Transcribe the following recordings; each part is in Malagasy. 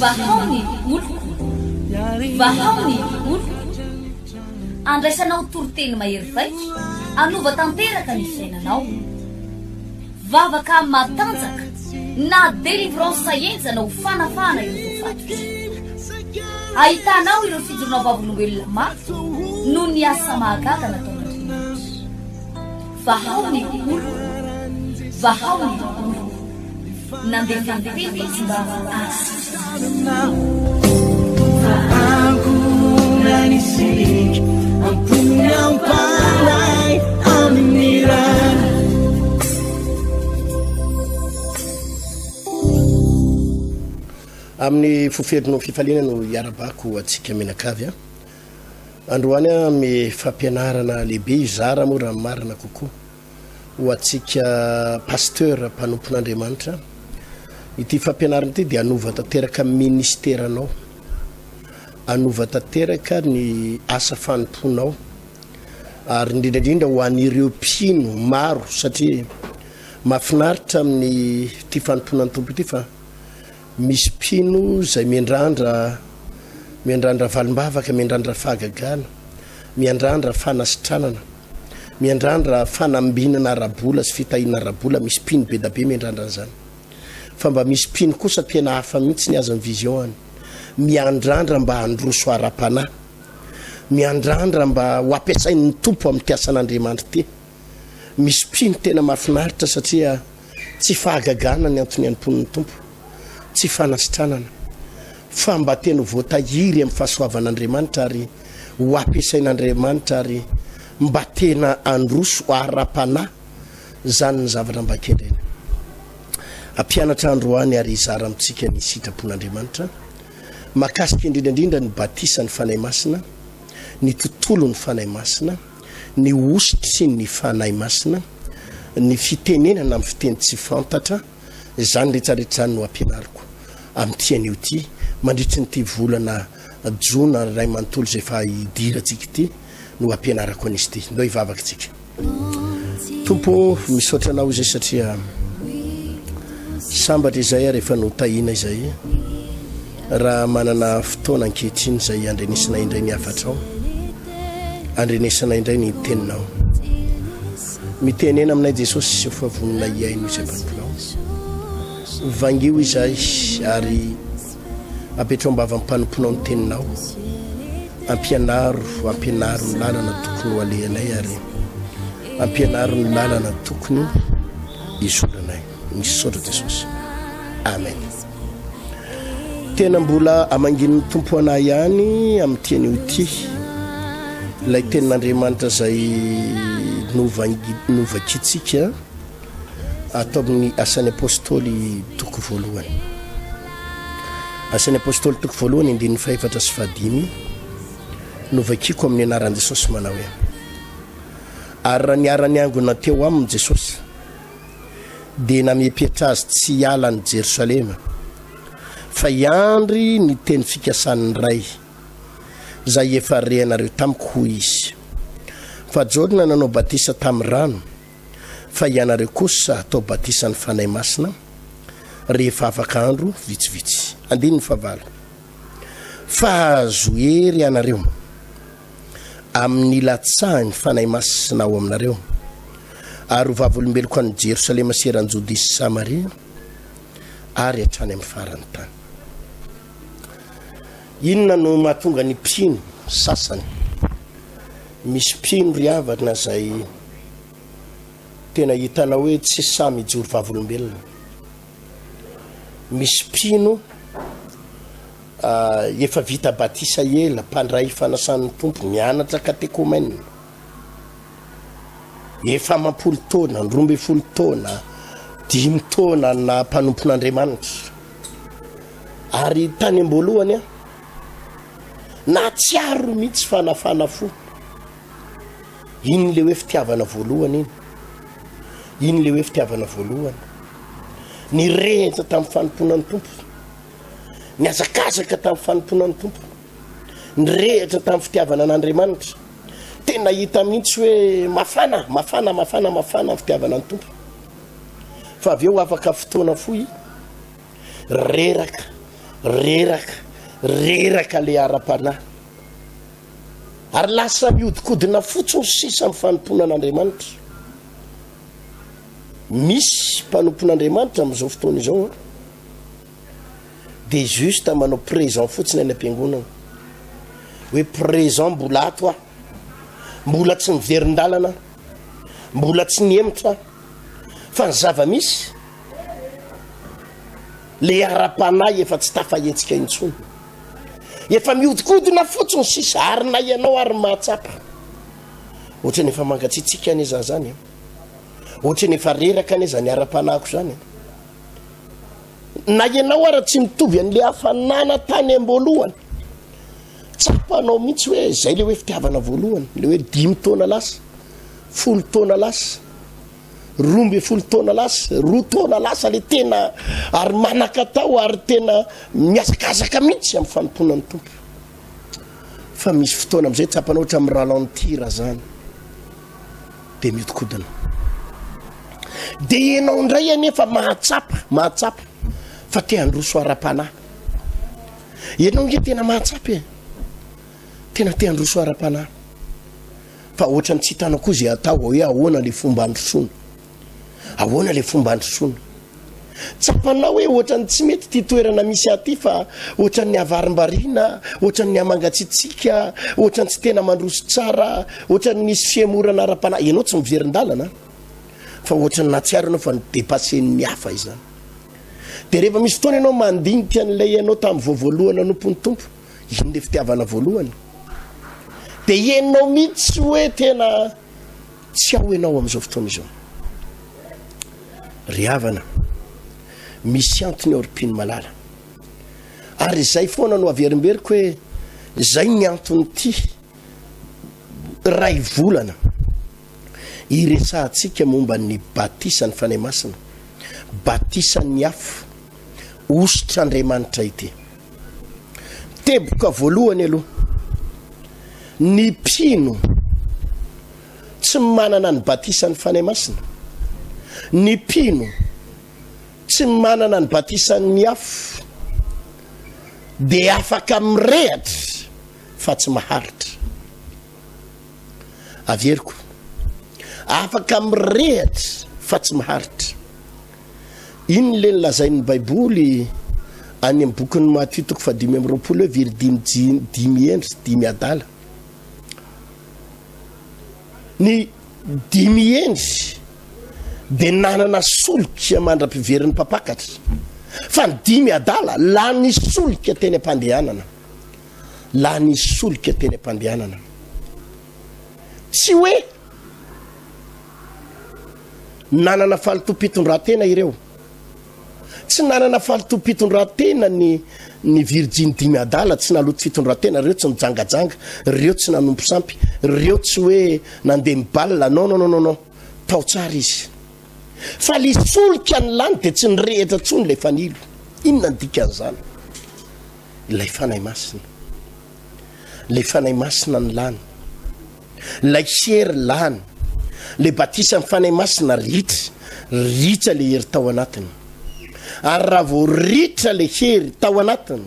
vahaony oloko vahaony oloko andraisanao toroteny mahery vaiko anova tanteraka ny fiainanao vavaka matanjaka na délivrance enjana ho fanafana ireo fatotra ahitanao ireo fijorona vavolombelona mafy no ny asa mahagaga nataon'Andriamanitra vahaony oloko vahaony oloko nandefandefy izy mba amin'ny foferino fifaliana no iarabako atsika menakavy androany me fampianarana lehibe izara moa raha marina kokoa ho atsika pasteur mpanompon'Andriamanitra ity fampianarana ity dia anova tanteraka ministeranao anova tanteraka ny asa fanomponao ary indrindrandrindra ho an'ireo mpino maro satria mahafinaritra amin'ny ty fanomponan'ny tompo ity fa misy mpino zay miandrandra valimbavaka miandrandra fahagagana miandrandra fanasitranana miandrandra fanambinana arabola sy fitahina arabola misy mpino be da be miandrandra an'izany fa mba misy mpino kosa tena hafa mihitsy ny azan'ny vision any miandrandra mba handroso ara-panahy miandrandra mba ho ampiasain'ny tompo amin'ny tiasan'Andriamanitra ty misy mpino tena mahafinaritra satria tsy fahagagana ny antony antompon'ny tompo tsy fanasitranana fa mba tena voatahiry amin'ny fahasoavan'Andriamanitra ary ho ampiasain'Andriamanitra ary mba tena androso ara-panahy zany ny zavatra mba kendreny ampianatra androany ary izara amintsika ny sitrapon'Andriamanitra makasika indrindrandrindra ny batisa ny fanahy masina ny tontolo ny fanahy masina ny ositry ny fanahy masina ny fitenenana amin'ny fiteny tsy fantatra zany rehetrarehetra zany no ampianariko amin'ity an'io ty mandritry nyty volana jona ray manontolo zay fa idiratsika ity no ampianarako an'izy ty ndo hivavaka tsika tompo misaotra anao zay satria sambatra izay rehefa no tahina izay raha manana fotoana ankehitriny zay andrenesana indray ny afatrao andrenesana indray ny teninao mitenena aminay Jesosy sy fa vonona iaino izay mpanomponao vangio izay ary apetrao-mbava mpanomponao ny teninao ampianaro ny lalana tokony ho alehanay ary ampianaro ny lalana tokony izoranay misaotra Jesosy amen tena mbola amangin'ny tompo anay ihany amin'ity an'io ity ilay tenin'Andriamanitra zay novakitsika atao amin'ny asan'ny apôstôly toko voalohany asan'ny apôstôly toko voalohany indin'ny faefatra sy fahadimy novakiko amin'ny anaran'i Jesosy manao hoe ary raha niara-ny angona teo aminy Jesosy dia namepitra azy tsy hiala ny Jerosalema fa iandry ny teny fikasan'ny ray zay efa rehanareo tamiko hoy izy fa Jona nanao batisa tamin'ny rano fa ianareo kosa atao batisa ny fanahy masina rehefa afaka andro vitsivitsy andininy favalo fa azo hery ianareo amin'ny latsahany fanahy masina ao aminareo ary vavolombeloko any Jerosalema sy eran-Jody sy Samaria ary hatrany amin'ny farany tany inona no mahatonga ny mpino sasany misy mpino riavana zay tena hitanao hoe tsy samy ijoro vavolombelona misy mpino efa vita batisa ela mpandray fanasan'ny tompo mianatra katekomena efa mampolo taona 12 taona 5 taona na mpanompon'Andriamanitra ary tany ambolohany na tsiaro mihitsy fanafana fo iny le hoe fitiavana voalohany iny le hoe fitiavana voalohany ny rehitra tamin'ny fanomponan'ny tompo ny azakazaka tamin'ny fanomponan'ny tompo ny rehitra tamin'ny fitiavana an'Andriamanitra tena hita mihitsy hoe mafana ny fitiavana ny tompo fa avy eo afaka fotoana foy reraka le ara-panahy ary lasa miodikodina fotsiny sisa amin'ny fanomponan'Andriamanitra. Misy mpanompon'Andriamanitra amin'izao fotoana izao de juste manao présent fotsiny any am-piangonana hoe présent mbola ato mbola tsy miverin-dalana, mbola tsy niemitra fa ny zava-misy le ara-panahy efa tsy tafahetsika intsony, efa miodikodina fotsiny sisa ary na ianao ary mahatsapa ohatra ny efa mangatsitsika ane za zany, ohatra ny efa reraka ane zany ara-panahiko zany, na ianao ary tsy mitovy an'le hafanana tany am-boalohany, tsapanao mihitsy hoe zay le hoe fitiavana voalohany, le hoe 5 taona lasa, 10 taona lasa, 12 taona lasa, 2 taona lasa le tena ary manakatao ary tena miazakazaka mihitsy amin'ny fanomponan'ny tompo. Fa misy fotoana am'izay tsapanao ohatra amin'ny ralentira zany de miodikodina. De ianao indray anefa mahatsapa fa te handroso ara-panahy. Ianao nge tena mahatsapa tena te handroso ara-panahy. Fa ohatra ny tsy hitanao koa zay atao hoe ahoana le fomba androsoana, ahoana le fomba androsoana. Tsapanao hoe ohatra ny tsy mety ty toerana misy aty fa ohatra ny avarim-bariana, ohatra ny amangatsitsika, ohatra ny tsy tena mandroso tsara, ohatra ny misy fiemorana ara-panahy. Ianao tsy miverin-dalana fa ohatra ny natsiaro anao fa nidepassen'ny hafa izany. De rehefa misy fotoana ianao mandinika an'ilay ianao tamin'ny voalohany anompon'ny tompo, iny le fitiavana voalohany, de ianao mihitsy hoe tena tsy ao ianao amin'izao fotoana izao. Ry havana, misy antony aoripiny malala, ary zay foana no averimberiko hoe zay ny antony ty ray volana iresahantsika momba ny batisan'ny fanahy masina, batisan'ny afo ositra Andriamanitra ity. Teboka voalohany aloha, ny mpino tsy manana ny batisan'ny fanahy masina, ny mpino tsy manana ny batisan'ny afo de afaka mirehatra fa tsy maharitra. Averiko, afaka mirehatra fa tsy maharitra. Iny le lazain'ny Baiboly any amin'ny bokin'ny Matthieu 5:20 very 5 endry 5 adala. Ny 5 endry de nanana solika mandra-piveriny mpapakatra, fa ny 5 adala la ny solika teny am-pandehanana, la ny solika teny am-pandehanana. Tsy hoe nanana fahalotom-pitondran-tena ireo, tsy nanana fahalotom-pitondran-tena ny Virginy 5 adala, tsy naloto fitondran-tena, reo tsy nijangajanga, reo tsy nanompo sampy, reo tsy hoe nandeha mibalina, non, tao tsara izy. Fa le solika ny lany de tsy nirehitra tsony le fanilo. Inona ny dikan'izany? Ilay fanahy masina, le fanahy masina ny lany, lay hery lany, le batisa ny fanahy masina ritra le hery tao anatiny. Ary raha vao ritra le hery tao anatiny,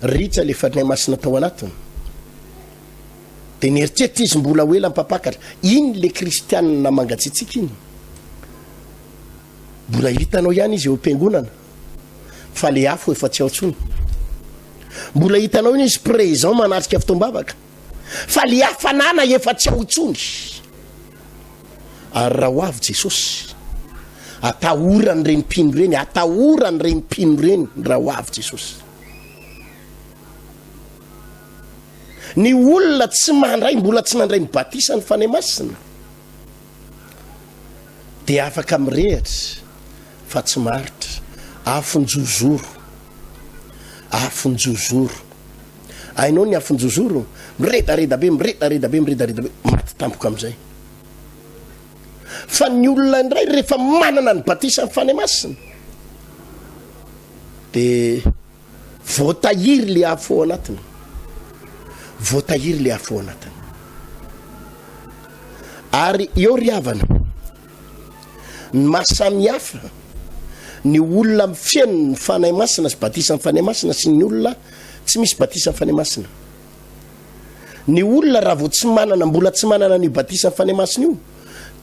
ritra le fanahy masina tao anatiny, de nieritreritra izy mbola ho ela mpapakatra. Iny le kristianina mangatsitsika iny, mbola hitanao ihany izy eo am-piangonana, fa le afo efa tsy ao tsony. Mbola hitanao iny izy présent manatrika fotoam-bavaka, fa le hafanana efa tsy ao tsony. Ary raha ho avy Jesosy, atahorany reny mpino reny, atahorany reny mpino reny raha ho avy Jesosy. Ny olona tsy mandray, mbola tsy nandray mibatisa ny fanahy masina, de afaka mirehatra fa tsy maharitra. Afonjozoro, ainao ny afonjozoro, miredareda be, maty tampoka am'izay. Fa ny olona indray rehefa manana ny batisa ny fanahy masina, de voatahiry le afo anatiny, voatahiry le afo anatiny. Ary eo ry havana, ny mahasamihafa ny olona mifiaino ny fanahy masina sy batisa ny fanahy masina sy ny olona tsy misy batisa ny fanahy masina. Ny olona raha vao tsy manana mbola tsy manana ny batisa ny fanahy masina io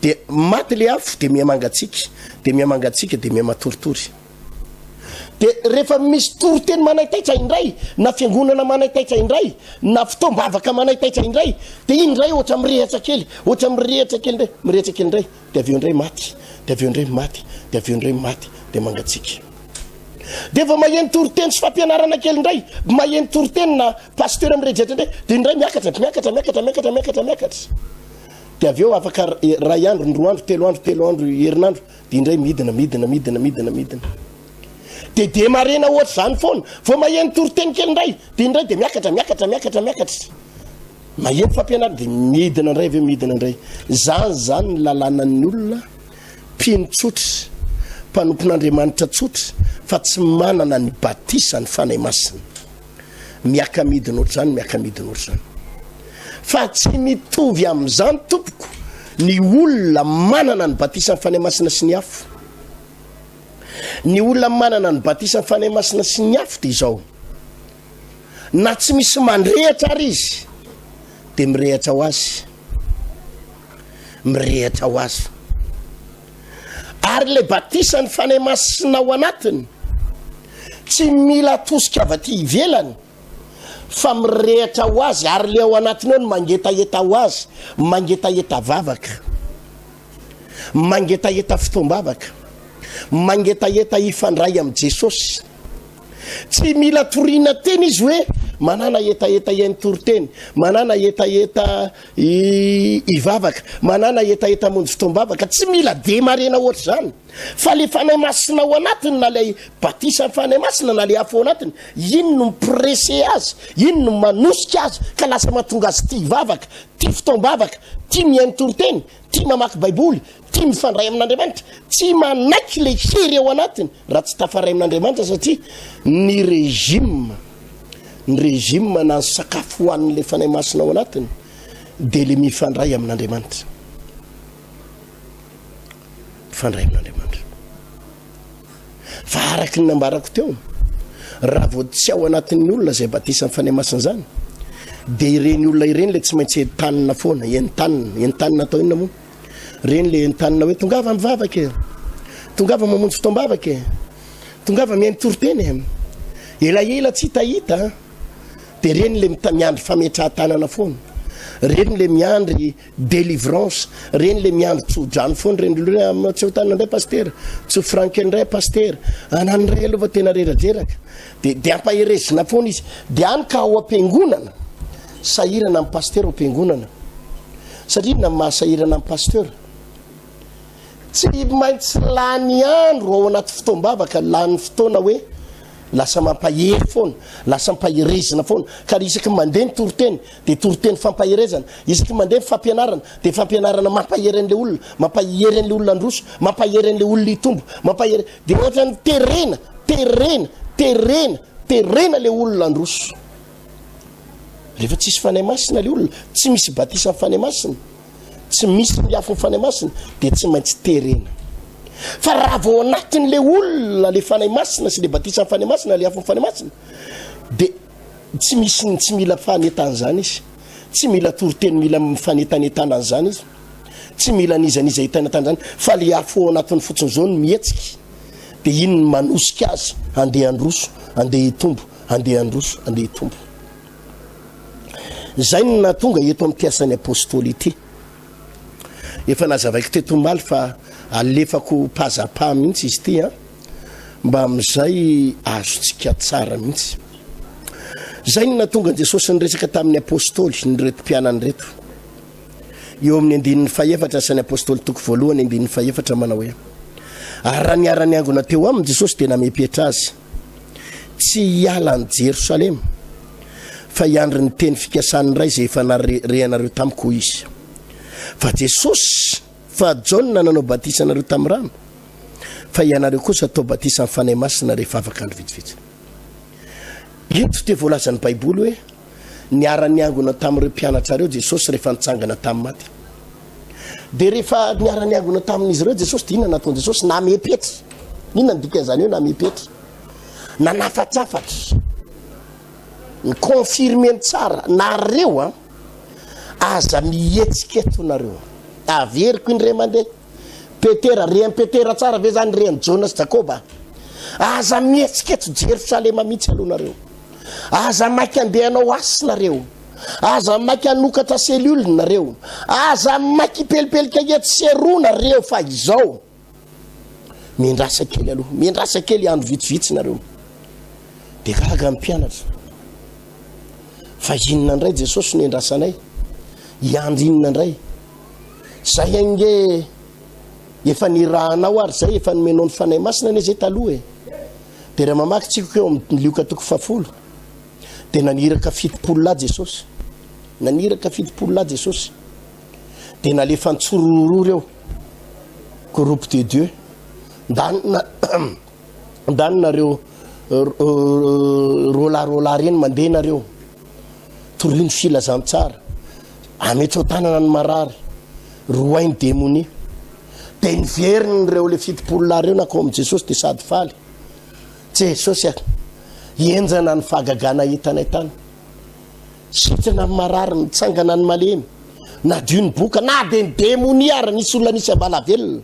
de maty le afo de miamangatsika de miamangatsika de miamatoritory. De rehefa misy toroteny manaytaitra indray na fiangonana manaytaitra indray na fitombavaka manaytaitra indray de iny indray ohatra mirehatra kely indray mirehatra kely indray de aveo indray maty de aveo indray maty de aveo indray maty de mangatsika. De va maheno toroteny sy fampianarana kely indray maheno toroteny na pasteur mirejetra indray de indray miakatra de aveo afaka ray andro ny 2 andro 3 andro herinandro de indray midina de marena ohatra zany foana vao maheno toroteny kely indray de indray de miakatra maheno fampianarana de midina indray zany ny lalànan'ny olona mpinotsotra mpanompon'Andriamanitra tsotra fa tsy manana ny batisa ny fanahy masina miaka midina ohatr'izany fa tsy mitovy amin'izany tompoko ny olona manana ny batisa ny fanahy masina sy ny afo. Ny olona manana ny batisa ny fanahy masina sy ny afo de izao na tsy misy mandrehatra ary izy de mirehatra ho azy ary le batisa ny fanahy masina ao anatiny tsy mila tosika avy aty ivelany fa mirehatra ho azy ary le ao anatiny ao ny mangetaheta ho azy mangetaheta vavaka mangetaheta fitombavaka mangetaheta ifandray amin'i Jesosy. Tsy mila toriana teny izy hoe manana etaeta iainy toroteny manana etaeta ivavaka manana etaeta monjy fitombavaka tsy mila de marena ohatra zany fa le fanahy masina ao anatiny na le batisa ny fanahy masina na le afo ao anatiny iny no mipresse azy iny no manosika azy ka lasa mahatonga azy tia ivavaka tia fitombavaka tia mihaino toroteny tia mamaky baiboly tia mifandray amin'Andriamanitra tsy manaiky le hery ao anatiny raha tsy tafaray amin'Andriamanitra satria ny régime na ny sakafo hoan'le fanahy masina ao anatiny de le mifandray amin'Andriamanitra fa araky ny nambarako teo raha vao tsy ao anatin'ny olona zay batisa ny fanahy masina zany de ireny olona ireny le tsy maintsy entanina foana entanina atao inona moa reny le entanina hoe tongava mivavaka tongava mamonjy fitombavaka tongava mihaino toroteny ela tsy hitahita de reny le miandry fametrahantanana foana reny le miandry délivrance reny le miandry tsodrano foana reny tsy hotanina indray pasteur tsy franke indray pasteur anany ray alova tena reradraraka de ampaherezina foana izy de any ka ao ampiangonana sahirana amin'ny pasteur ao ampiangonana satria na mahasahirana amin'ny pasteur tsy maintsy lany andro ao anaty fitombavaka lany fotoana hoe lasa mampahery foana lasa mampaherezana foana ka isaky mandeha ny toroteny de toroteny fampaherezana isaky mandeha ny fampianarana de fampianarana mampaheren'le olona androso mampaheren'le olona itombo mampahery de ohatra ny terena le olona androso rehefa tsisy fanahy masina le olona tsy misy batisa ny fanahy masina tsy misy miafo ny fanahy masina de tsy maintsy terena fa raha vao anatin'le olona le fanahy masina sy le batisa ny fanahy masina le afo ny fanahy masina de tsy mila fanetana zany izy tsy mila toroteny mila mifanetanetana an'izany izy tsy mila nizaniza hitanetana zany fa le afo ao anatin'ny fotsiny zao ny mihetsiky de iny ny manosika azy andeha androso andeha hitombo andeha androso andeha hitombo. Zay ny natonga eto amin'ny piasan'ny apôstôly ity efa nazavaiko teto maly fa alefako pazapa mihitsy izy ty mba am'izay azotsika tsara mihitsy. Zay ny natonga Jesosy nyresaka tamin'ny apôstôly ny reto mpianany reto eo amin'ny 14 asan'ny apôstôly toko voalohany 14 manao hoe arany angona teo aminy Jesosy de namepietra azy tsy hiala ny Jerosalema fa iandry ny teny fikasany ray zay efa narehanareo tamiko izy fa Jesosy fa John nanao batisa nareo tamin'ny rano fa ianareo kosa atao batisa amin'ny fanahy masina rehefa afaka andro vitsivitsy. Eto te voalazan'ny baiboly hoe niara-ny angona tamin'ireo mpianatra reo Jesosy rehefa nitsangana tamin'ny maty de rehefa niara-ny angona tamin'izy ireo Jesosy de inona nataony Jesosy namepetry inona ndika zany io na mipetry nanafatsafatra ny confirmer tsara nareo aza mihetsika eto nareo averiko indray mandeha petera rien petera tsara ve zany ren Jonas Jacoba aza mihetsika eto Jerusalema mihitsy aloha nareo aza maika andehanao asy nareo aza maika anokatra selule nareo aza maika pelipelika eto seroa nareo fa izao miendrasa kely aloha miendrasa kely andro vitsivitsy nareo de gaga mpianatra fa inona ndray Jesosy niendrasanay iandro inona ndray zay ange efa nirahanao ary zay efa nomenao ny fanahy masina ne zay taloha de raha mamaky tsika eo amin'ny Lioka 10 de naniraka 70 la Jesosy naniraka 70 la Jesosy de nalefa ntsororo reo groupe de Dieu ndanareo rola reny mandeha nareo toriny filazantsara ametso tanana ny marary roainy démonie de niveriny reo le 70 la reo nakao am Jesosy de sady faly Jesosy enjana ny fagagana hitanay tany sitrana ny marary nitsangana ny malemy na dio ny boka na de ny démonie ary nisy olona misy abalavelona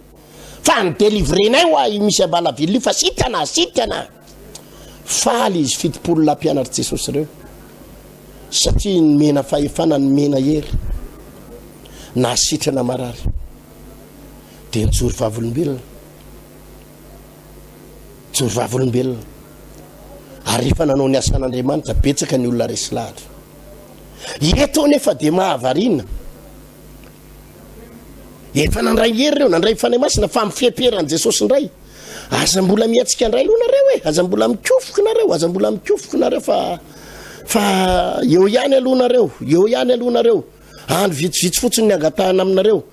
fa ny délivrenay hoa misy abalavelona fa sitana faly izy 70 la mpianatra Jesosy reo satria ny mena fahefana ny mena hery na sitrana marary de nijoro vavolombelona ary efa nanao ny asan'Andriamanitra betsaka ny olona resy lahatra eto nefa de mahavarina efa nandray hery reo nandray fanahy masina fa mifeperan Jesosy ndray aza mbola miatsika andray aloha nareo aza mbola mikofoky nareo fa eo ihany aloha nareo andro vitsivitsy fotsiny ny angatahana aminareo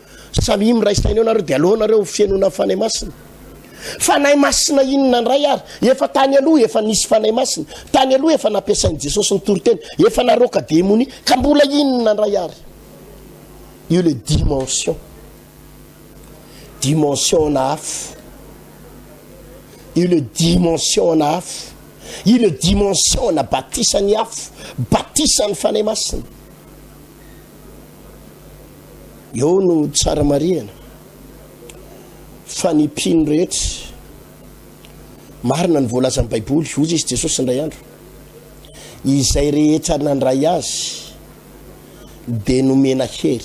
samy miraisaineo nareo de alohanareo fianona fanahy masina inona ndray ary efa tany aloha efa nisy fanahy masina tany aloha efa nampiasainy Jesosy ny toriteny efa naroka démonie ka mbola inona ndray ary io le dimension na afo io le dimension na afo io le dimension na batisany afo batisany fanahy masina eo no tsara mariana fa ny mpino rehetra marina ny voalazan'ny baiboly ozy izy Jesosy ndray andro izay rehetra nandray azy de nomena hery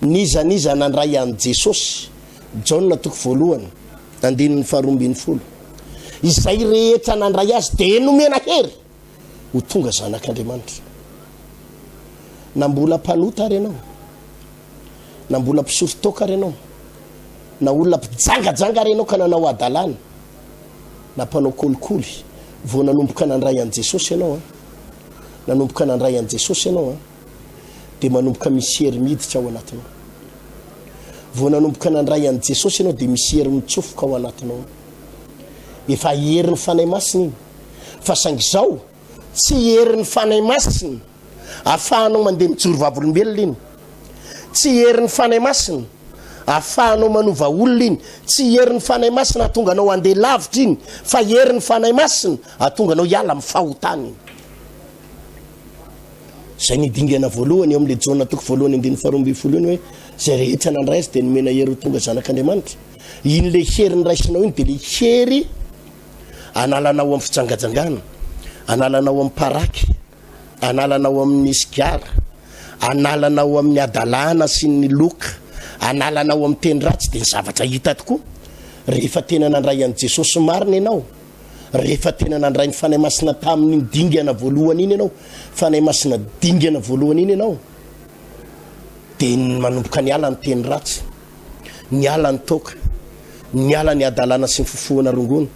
niza nandray an Jesosy John 1:2 izay rehetra nandray azy de nomena hery ho tonga zanak'Andriamanitra na mbola mpanota ary anao na mbola mpisofotoka ary anao na olona mpijangajanga ary anao ka nanao adalana na mpanao kolikoly vo nanomboka nandray an Jesosy ianao de manomboka misy hery miditra ao anatinao vo nanomboka nandray an Jesosy ianao de misy hery mitsofoka ao anatinao efa herin'ny fanahy masina iny fa saingy zao tsy herin'ny fanahy masina afahanao mandeha mijoro vavolombelona iny tsy herin'ny fanahy masina afahanao manova olona iny tsy herin'ny fanahy masina atonga anao andeha lavitra iny fa herin'ny fanahy masina atonga anao hiala amin'ny fahotana iny zay nidingana voalohany eo am'le Jona 1:12 hoe zay rehetra nandray azy de nomena hery ho tonga zanak'Andriamanitra iny le hery nyraisinao iny de le hery analanao amin'ny fijangajangana analanao amin'ny paraky analanao amin'ny sigara analanao amin'ny adalana sy ny loka analanao amin'ny teny ratsy de ny zavatra hita tokoa rehefa tena nandray an Jesosy marina ianao rehefa tena nandray ny fanahy masina tamin'ny dingana voalohany iny ianao fanahy masina dingana voalohany iny ianao de manomboka niala ny teny ratsy niala ny toka niala ny adalana sy ny fofoana rongony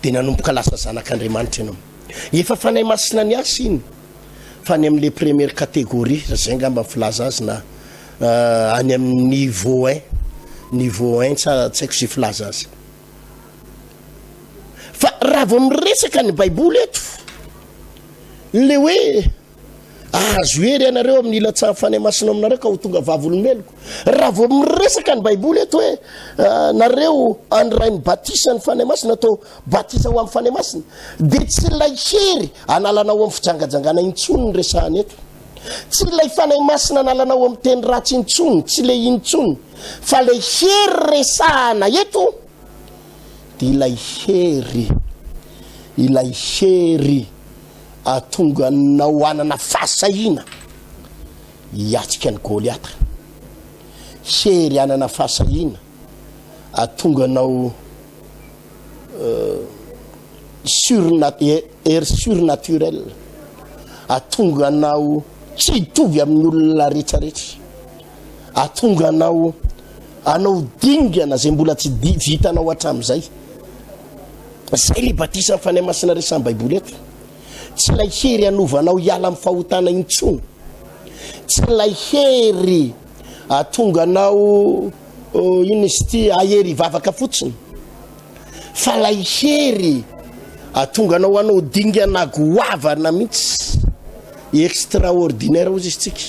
de nanomboka lasa zanak'Andriamanitra ianao efa fanahy masina ny asy iny fa ny am'le première catégorie zay ngamba filaza azy na any amin'ny niveau 1 tsy haiko sy filaza azy fa raha vao miresaka ny baiboly eto le hoe azo hery ianareo amin'ny ilatsaha fanay masina aminareo ka ho tonga vavolomeloko raha vao miresaka ny baiboly eto hoe nareo andray ny batisa ny fanay masina atao batisa ho amin'ny fanay masina dia tsy lay hery analanao amin'ny fijangajangana intsony ny resahany eto tsy lay fanay masina analanao amin'ny teny ratsy intsony tsy le intsony fa lay hery resahana eto dia ilay hery atonga nao anana fahasahina hiatsika ny Goliata hery anana fahasahina atonga nao surnaturel atonga nao tsy hitovy amin'ny olona rehetrarehetra atonga nao anao dingana zay mbola tsy vitanao hatramin'izay zay le batisa ny fanay masina resan'ny baiboly eto tsy lay hery anovanao hiala amin'ny fahotana intsony tsy lay hery atonga nao ino izy ty ahery vavaka fotsiny fa lay hery atonga nao anao dingana goavana mihitsy extraordinaire ozy izy tsika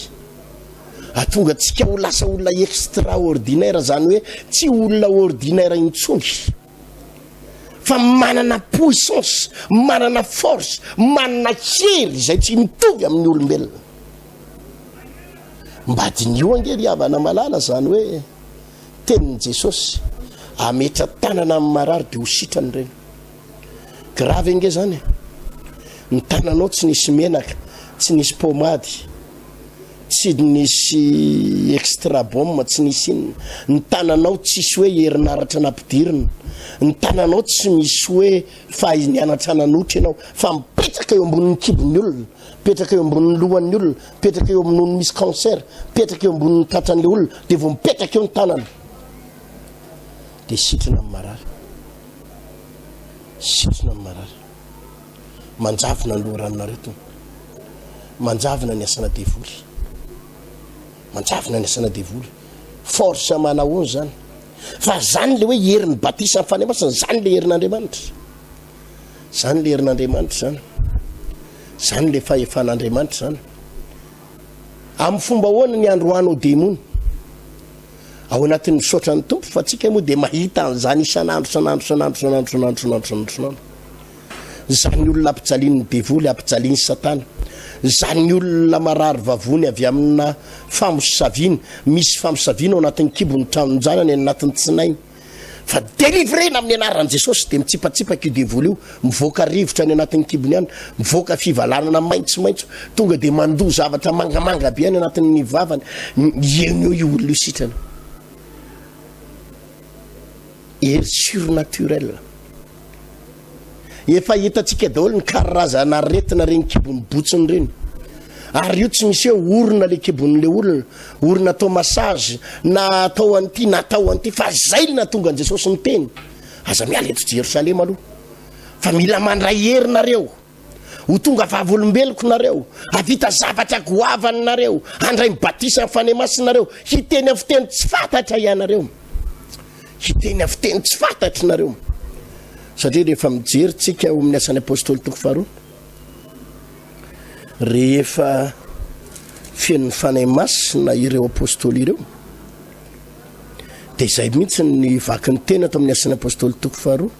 atonga tsika ho lasa olona extraordinaire zany hoe tsy olona ordinaire intsony fa manana puissance manana force manana hery zay tsy mitovy amin'ny olombelona mbadin'io angely havana malala zany hoe tenin'i Jesosy ametra tanana amin'ny marary dia ho sitrany ireny grave nge zany ny tananao tsy nisy menaka tsy nisy pomady tsy nisy extra bombe tsy nisy inona ny tananao tsisy hoe herinaratra nampidirina ny tananao tsy misy hoe fahinianatra nanotra ianao fa mipetraka eo ambonin'ny kibon'ny olona mipetraka eo ambonin'ny lohan'ny olona mipetraka eo amin'ny misy cancer mipetraka eo ambonin'ny tratran'le olona dia vao mipetraka eo ny tanana dia sitrina amin'ny marary manjavina ny loharanonareo manjavina ny asana devoly force manahoany zany fa zany le hoe herin'ny batisa ny fanay masina zany le herin'Andriamanitra zany le fahefan'Andriamanitra zany amin'ny fomba hoana ny androanao demony ao anatin'ny misaotra ny tompo fa tsika moa dia mahita an'izany isan'andro zany olona ampijalian'ny devoly ampijaliany satana zany olona marary vavony avy amina famosaviana misy famosaviana ao anatin'ny kibony tranonjanany anatin'ny tsinainy fa délivrena amin'ny anaran'i Jesosy dia mitsipatsipaka io devoly io mivoaka rivotra any anatin'ny kibony any mivoaka fivalanana maitsomaitso tonga dia mandoa zavatra mangamanga be any anatin'ny vavany eo io olona io sitrana hery surnaturel efa hitatsika daholo ny karazana aretina reny kibony botsiny reny ary io tsy misy hoe orona le kibon'le olona orona atao massage na atao an'ity na atao an'ity fa zay le natonga an'i Jesosy miteny aza miala eto Jerosalema aloha fa mila mandray herinareo ho tonga vavolombeloko nareo havita zavatra goavany nareo andray mibatisa ny fanay masinareo hiteny aviteny tsy fantatra ianareo nareo satria rehefa mijery tsika ao amin'ny asan'ny apôstôly toko faharoa rehefa fen'ny fanay masina ireo apôstôly ireo dia izay mihitsy ny vaky ny tena ato amin'ny asan'ny apôstôly toko faharoa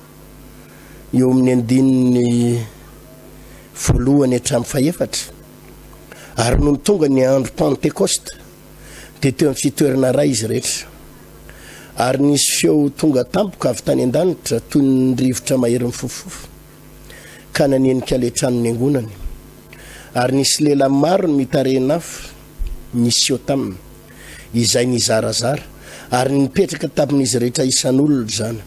eo amin'ny andininy voalohany hatramin'ny fahaefatra ary no tonga ny andro pentecoste dia teo amin'ny fitoerana ray izy rehetra ary nisy feo tonga tampoka avy tany an-danitra toy ny rivotra maherin'ny fofofo ka nanenika le tranony angonany ary nisy lela maro ny mitarehina afo nisy eo taminy izay nizarazara ary nipetraka tamin'izy rehetra isan'olona zany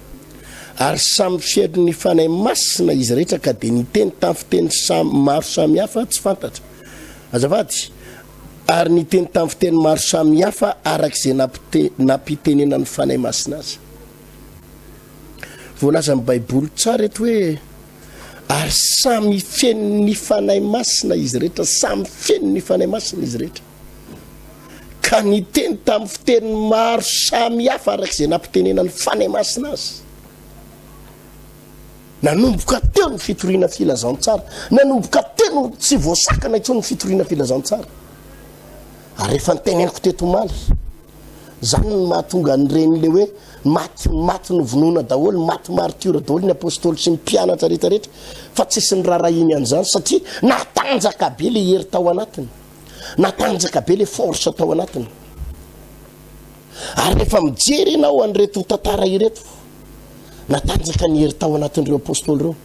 ary samy fiedro ny fanay masina izy rehetra ka dia niteny tamin'ny fiteny maro samihafa tsy fantatra azavady ary niteny tamin'ny fiteny maro samihafa arak'izay nampitenena ny fanay masina azy voalaza amin'ny baiboly tsara eto hoe ary samy fen'ny fanay masina izy rehetra samy fen'ny fanay masina izy rehetra ka niteny tamin'ny fiteny maro samihafa arak'izay nampitenena ny fanay masina azy nanomboka teo ny fitoriana filazantsara nanomboka teo tsy voasakana intsony ny fitoriana filazantsara ary rehefa niteneniko teto maly zany ny mahatonga nyreny le hoe maty novonoana daholo maty martyra daholo ny apôstôly sy ny mpianatra rehetrarehetra fa tsy sy ny raharainy an'izany satria natanjaka be le hery tao anatiny natanjaka be le force tao anatiny ary rehefa mijery ianao an'ireto tantara ireto natanjaka ny hery tao anatin'ireo apôstôly reo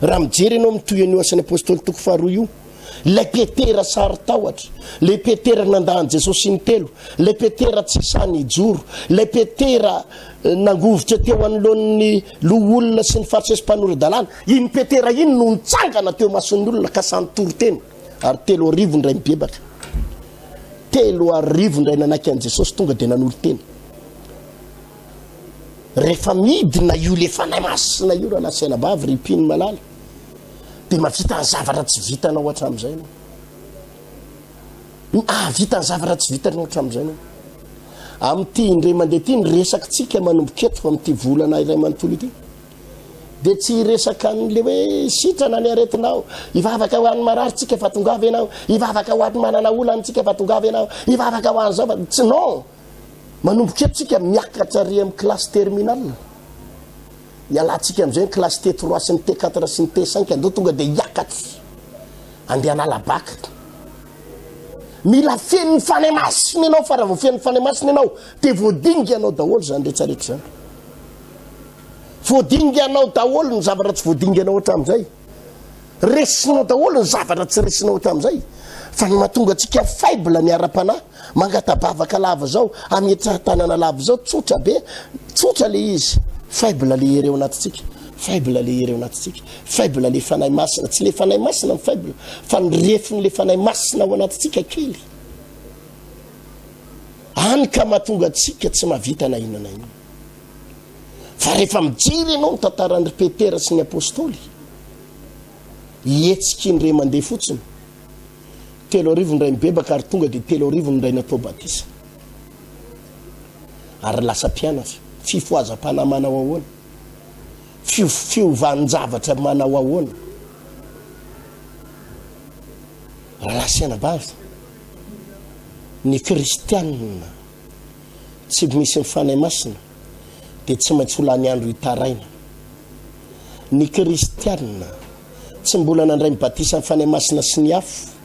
raha mijery ianao mitoy an'io asan'ny apôstôly toko faharoa io le petera sary tahotra le petera nandahan Jesosy ny telo le petera tsy sany ijoro le petera nangovotra teo anoloan'ny loholona sy ny farisesym-panorodalàna iny petera iny no nitsangana teo mason'ny olona ka sany toroteny ary 3 arivo ndray mibebaka 3 arivo ndray nanaky an Jesosy tonga de nanolo-teny rehefa midina io le fanahy masina io raha lasaina bavy ripiny malala de mavita ny zavatra tsy vitanao hatramin'izay no vita ny zavatra tsy vitanao hatramin'izay no amin'ity indray mandeha ty nyresakitsika manomboketo amin'ity volana iray manontolo ity de tsy resaka n'le hoe sitrana ny aretinao ivavaka ho an'ny mararitsika fa tongavy ianao ivavaka ho an'ny manana olantsika fa tongavy ianao ivavaka ho an'ny zava tsy non manomboketotsika miakatra ry amin'ny classe terminale ialatsika am'izay ny classe T3 sy ny T4 sy ny T5 andao tonga de iakatra andeha analabaka mila fen'ny fanahy masina ianao fa raha vao fen'ny fanahy masina ianao de voadinga ianao daholo zany rehetrarehetra zany voadinga ianao daholo ny zavatra tsy voadinga ianao hatramin'izay resinao daholo ny zavatra tsy resinao hatramin'izay fa ny mahatonga antsika faible ny ara-panahy mangatabavaka lava zao amietsatanana lava zao tsotra be tsotra le izy faible le ireo anatitsika faible le ireo anatitsika faible le fanahy masina tsy le fanahy masina ny faible fa ny refiny le fanahy masina ao anatitsika kely any ka mahatonga antsika tsy mahavita na inona iny fa rehefa mijery ianao ny tantaran'ny petera sy ny apôstôly ietsika indray mandeha fotsiny 3 arivo ndray mibebaka ary tonga de 3 arivo ndray natao batisa ary lasa mpianatra fifoazam-panahy manao ahoana fiovanjavatra manao ahoana raha lasiana bavy ny kristianina tsy misy ny fanahy masina de tsy maintsy olany andro hitaraina ny kristianina tsy mbola nandray mibatisa ny fanahy masina sy ny afo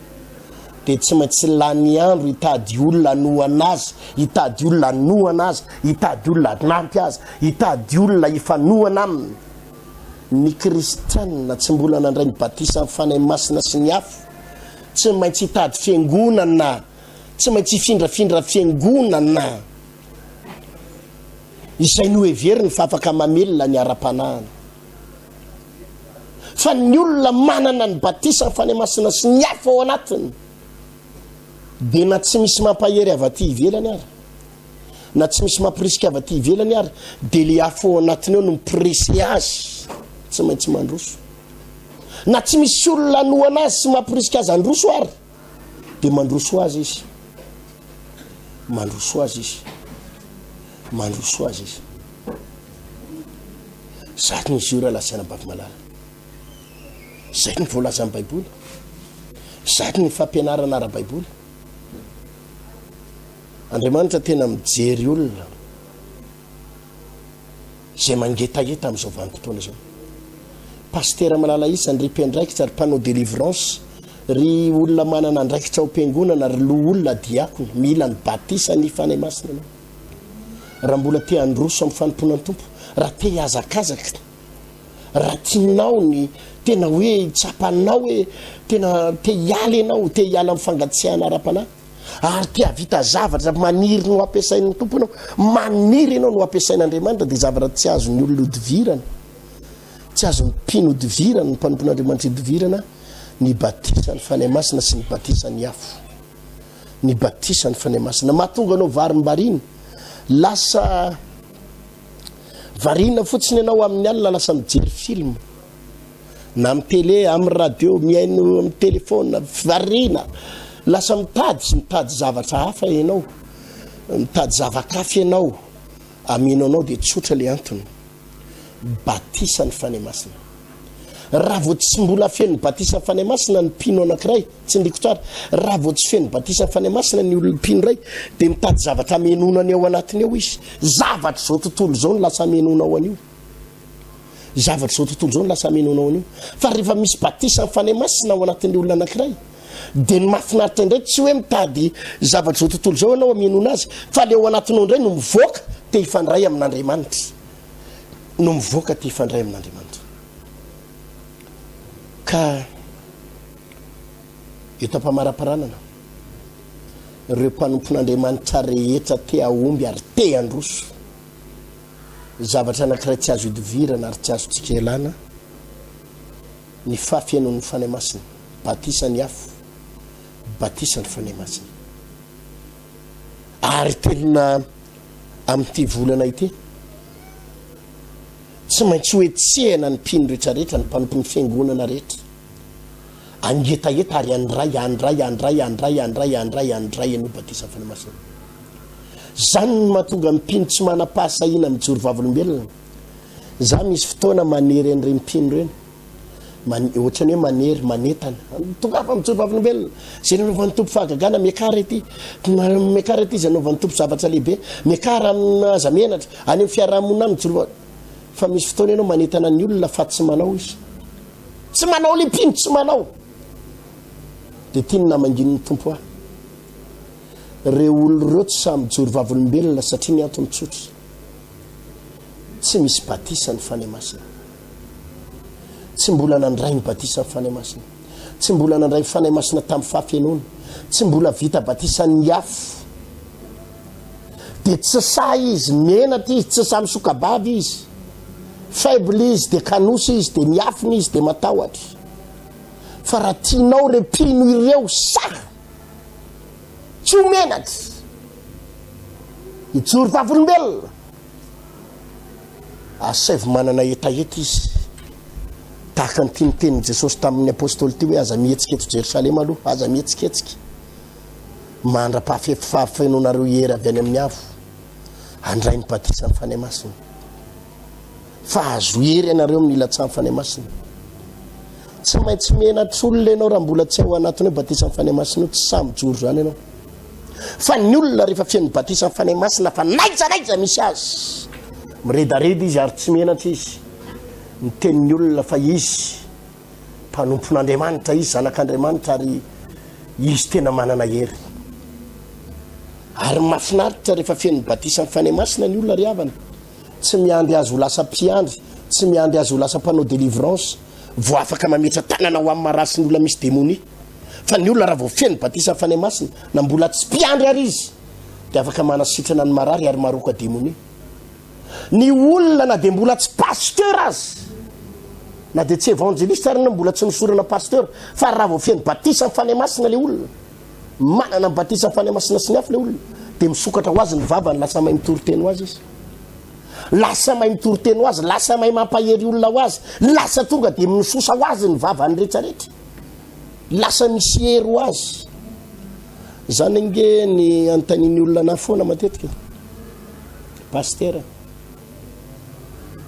de tsy maintsy lany andro hitady olona anohana azy hitady olona anohana azy hitady olona nampy azy hitady olona ifanohana aminy ny kristianina tsy mbola nandray mibatisa ny fanahy masina sy ny afo tsy maintsy hitady fiangonana tsy maintsy hifindrafindra fiangonana izay no heveriny fa afaka mamelona ny ara-panahiny fa ny olona manana ny batisa ny fanahy masina sy ny afo ao anatiny de na tsy misy mampahery avaty ivelany ary na tsy misy mampirisika avaty ivelany ary de le afo ao anatiny eo no miprese azy tsy maintsy mandroso na tsy misy olona anohana azy sy mampirisika azy androso ary de mandroso azy izy mandroso azy izy mandroso azy izy zany izy io raha lasaina bavy malala zay ny voalaza amin'ny baiboly zany ny fampianarana ara-baiboly Andriamanitra tena mijery olona zay mangetaheta amin'izao vanim-potoana zao pastera malala isany ry mpiandraikitra ry mpanao délivrance ry olona manana andraikitra ao am-piangonana ry lo olona diakona mila ny batisa ny fanahy masina anao raha mbola te androso amin'ny fanompoana ny tompo raha te hiazakazaka raha tianao ny tena hoe tsapanao hoe tena te hiala ianao te hiala amin'ny fangatsiahana ara-panahy ary te havita zavatra maniry no ampiasain'ny tompo ianao maniry ianao no ampiasain'Andriamanitra de zavatra tsy azony olona odivirana tsy azony mpino odivirana ny mpanompon'Andriamanitra odivirana ny batisa ny fanahy masina sy ny batisa ny afo ny batisa ny fanahy masina mahatonga anao varim-barina lasa varina fotsiny ianao amin'ny alina lasa mijery film na amin'ny télé amin'ny radio miaino amin'ny telefona varina lasa mitady zavatra hafa ianao mitady zavakafy ianao aminao anao de tsotra le antony batisa ny fanahy masina raha vao tsy mbola feno batisa fanay masina ny mpino anankiray tsy ndiko tsara raha vao tsy feno batisa fanay masina ny mpino ray dia mitady zavatra menonany ao anatiny ao izy zavatra zao tontolo zao no lasa menona ao an'io zavatra zao tontolo zao no lasa menona ao an'io fa rehefa misy batisa fanay masina ao anatin'ny olona anankiray dia ny mahafinaritra indray tsy hoe mitady zavatra zao tontolo zao anao amenona azy fa le ao anatinao indray no mivoaka te hifandray amin'Andriamanitra no mivoaka te hifandray amin'Andriamanitra ka eto am-pamaraparanana ireo mpanompon'Andriamanitra rehetra te ahomby ary te handroso zavatra anankiray tsy azo idivirana ary tsy azo tsika elana ny fahafiainon'ny fanay masina batisa ny afo batisa ny fanay masina ary telona amin'ity volana ity tsy maintsy hoe tsehana ny mpino rehetrarehetra ny mpanompon'ny fiangonana rehetra angetaheta ary andray anio batisa ny fanay masina zany no mahatonga mpino tsy manam-pahasahiana mijoro vavolombelona za misy fotoana manery an'ireny mpino ireny ohatrany hoe manery manetana tonga afa mijoro vavolombelona zay nanaovan'ny tompo fahagagana miakara ity izy anaovan'ny tompo zavatra lehibe miakara amin'ny azamenatra any amin'ny fiarahamonina mijoro fa misy fotoana ianao manetana ny olona fa tsy manao izy tsy manao le mpino tsy manao dia tiany namangin'ny tompo aho reo olo reo tsy samy mijoro vavolombelona satria ny antony tsotra tsy misy batisa ny fanay masina tsy mbola nandray ny batisa ny fanay masina tsy mbola nandray ny fanay masina tamin'ny fahafiainona tsy mbola vita batisa ny afo dia tsy sa izy menatra izy tsy sa misokabavy izy faible izy dia kanosy izy dia miafiny izy dia matahotra fa raha tianao repino ireo sa tsy homenatra ijoro vavolombelona asavy manana etaeta izy tahaka ny tianytenin'i Jesosy tamin'ny apôstôly ty hoe aza mihetsika eto Jerosalema aloha aza mihetsikaetsika mandra-pahafainonareo hery avy any amin'ny avo andray ny batisa ny fanay masina fa azo hery ianareo amin'ny ilatsaha ny fanay masina tsy maintsy menatra olona ianao raha mbola tsy ao anatiny hoe batisa ny fanay masina io tsy samy joro zany ianao fa ny olona rehefa fian'ny batisa ny fanay masina fa naizanaiza misy azy miredareda izy ary tsy menatra izy ny tenin'ny olona fa izy mpanompon'Andriamanitra izy zanak'Andriamanitra ary izy tena manana hery ary mahafinaritra rehefa fian'ny batisa ny fanay masina ny olona ry havana tsy miandy azy ho lasa mpiandry tsy miandy azy ho lasa mpanao délivrance vo afaka mametra tanana ho amin'ny marasy ny olona misy démonie fa ny olona raha vao fian'ny batisa ny fanay masina na mbola tsy mpiandry ary izy dia afaka manasitrana ny marary ary maroka démonie ny olona na dia mbola tsy pasteur azy na dia tsy évangéliste ary na mbola tsy misorana pasteur fa raha vao fian'ny batisa ny fanay masina le olona manana ny batisa ny fanay masina sy ny afo le olona dia misokatra ho azy ny vavany lasa mahay mitoriteny ho azy izy lasa mahay mitoriteny ho azy lasa mahay mampahery olona ho azy lasa tonga dia misosa ho azy ny vavany rehetrarehetra lasa misy hery ho azy zany nge ny antaniny olona na foana matetika pasteur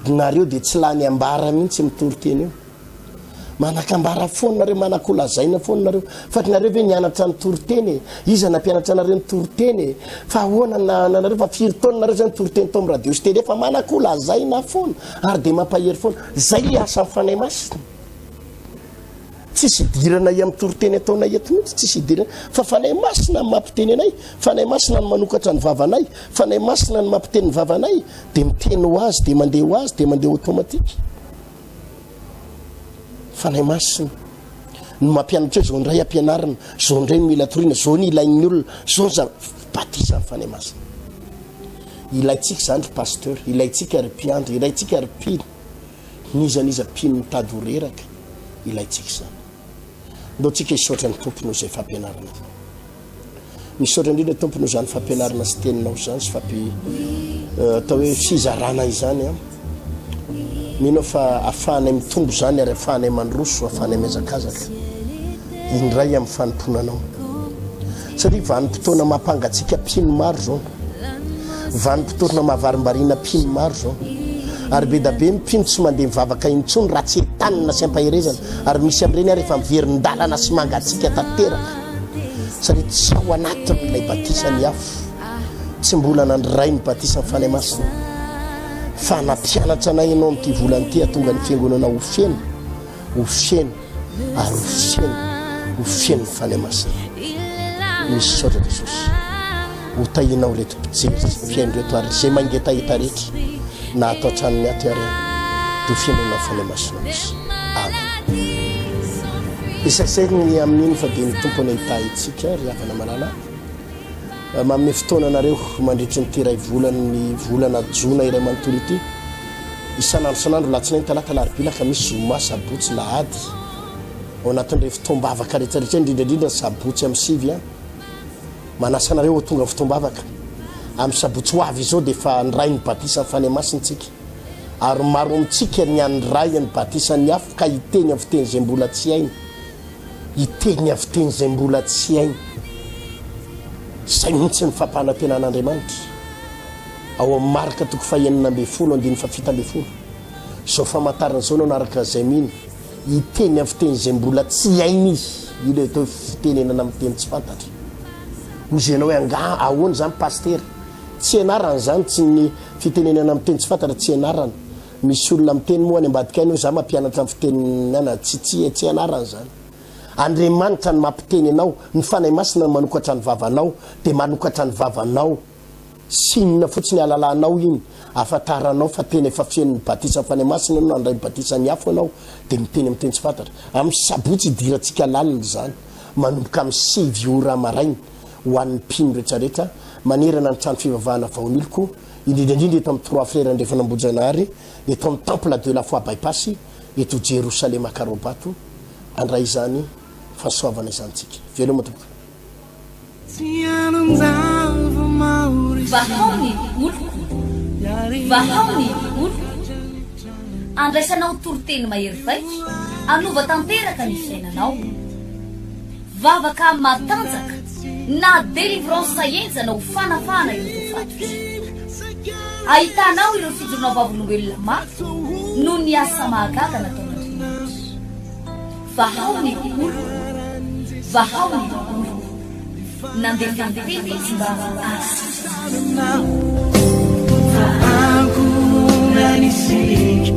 nareo dia tsy lany ambara mihitsy mitoriteny io manakambara foana nareo manakolazaina foana nareo fa nareo ve nianatra ny toriteny iza nampianatra nareo ny toriteny fa ahoana nanareo fa firy taona nareo zany toriteny tao amin'ny radio sy télé fa manakolazaina foana ary dia mampahery foana zay le asa amin'ny fanay masina tsisy idirana amin'ny toriteny ataonay eto mihitsy tsisy idirana fa fanay masina ny mampiteny anay fanay masina ny manokatra ny vavanay fanay masina ny mampiteny ny vavanay dia miteny ho azy dia mandeha ho azy dia mandeha automatika fanay masina no mampianatra hoe zao ndray ampianarana zao ndray mila toriana zao ny ilain'ny olona zao za batisa ny fanay masina ilaitsika zany ry pasteur ilaitsika ry mpiandry ilaitsika ry mpino nizaniza mpino mitady ho reraka ilaitsika zany ndao tsika hisaotra ny tompo noho zay fampianarana misaotra indrindra tompo noho zany fampianarana sy teninao zany sy atao hoe fizarana izany a mino fa afahanay mitombo zany ary afahanay mandroso afahanay miazakazaka indray amin'ny fanomponanao satria vanim-potoana mampangatsika mpino maro zao vanim-potoana mahavarim-bariana mpino maro zao ary be da be mpino tsy mandeha mivavaka intsony raha tsy tanina sy ampaherezana ary misy am'ireny ary efa miverindalana sy mangatsika tanteraka satria tsy ao anatin'ilay batisany afo tsy mbola nandray ny batisany fanay masina fa nampianatra anay ianao amin'ity volany ity atonga ny fiangonana ofena ary ofeny ny fanay masina misy saotra Jesosy hotahinao reto mpijery fiaino reto ary zay mangetahita rehetra na atao tranony ato ary do fiainona fanay masina misy amen isaisaiky amin'iny fa dia ny tompony ahita itsika ry havana malala manome fotoana anareo mandritry ny tiray volany volana jona iray manontolo ity isan'andro san'andro latsinainy talata larobia lakamisy zoma sabotsy lahady ao anatin'ireo fotoam-bavaka rehetrarehetra indrindrandrindra ny sabotsy amin'ny sivy a manasa anareo tonga fotoam-bavaka amin'ny sabotsy ho avy izao dia efa nyray ny batisa ny fanay masintsika ary maro amintsika ny anray ny batisany afo ka hiteny avy teny zay mbola tsy hainy zay mihitsy ny fampanantenan'Andriamanitra ao amin'ny marika toko fahenina amby folo andiny fa fito amby folo zao famantarana zao no naraka zay miny hiteny avy teny zay mbola tsy hainy izy io le atao fitenenana amin'ny teny tsy fantatra ozenao hoe anga ahoana zany paster tsy anarana zany tsy ny fitenenana amin'ny teny tsy fantatra tsy anarana misy olona miteny moa any ambadikainy hoe za mampianatra amin'ny fitenenana tsy anarana zany Andriamanitra ny mampiteny anao ny fanay masina manokatra ny vavanao dia manokatra ny vavanao sinina fotsiny alalanao iny afantaranao fa teny efa fien'ny batisa fanay masina no andray batisa ny afo anao dia miteny amin'ny teny tsy fantatra amin'ny sabotsy idirantsika lalina zany manomboka amin'ny 7 ora maraina ho an'ny mpino rehetrarehetra manerana ny trano fivavahana vaoniloko indrindrandrindra eto amin'ny 3 frères ndefa nambojanahary eto amin'ny temple de la foi bypass eto Jerusalema Karobato andray zany fahasoavana izantsika veloma tompoko vahaony olo andraisanao toroteny mahery vaika anova tanteraka ny fiainanao vavaka matanjaka na délivrance enjana ho fanafana ireo fatotra ahitanao ireo fijorona vavolombelona mafy no ny asa mahagaga nataon'Andriamanitra vahaony olo nandeha tanteny izy mba asy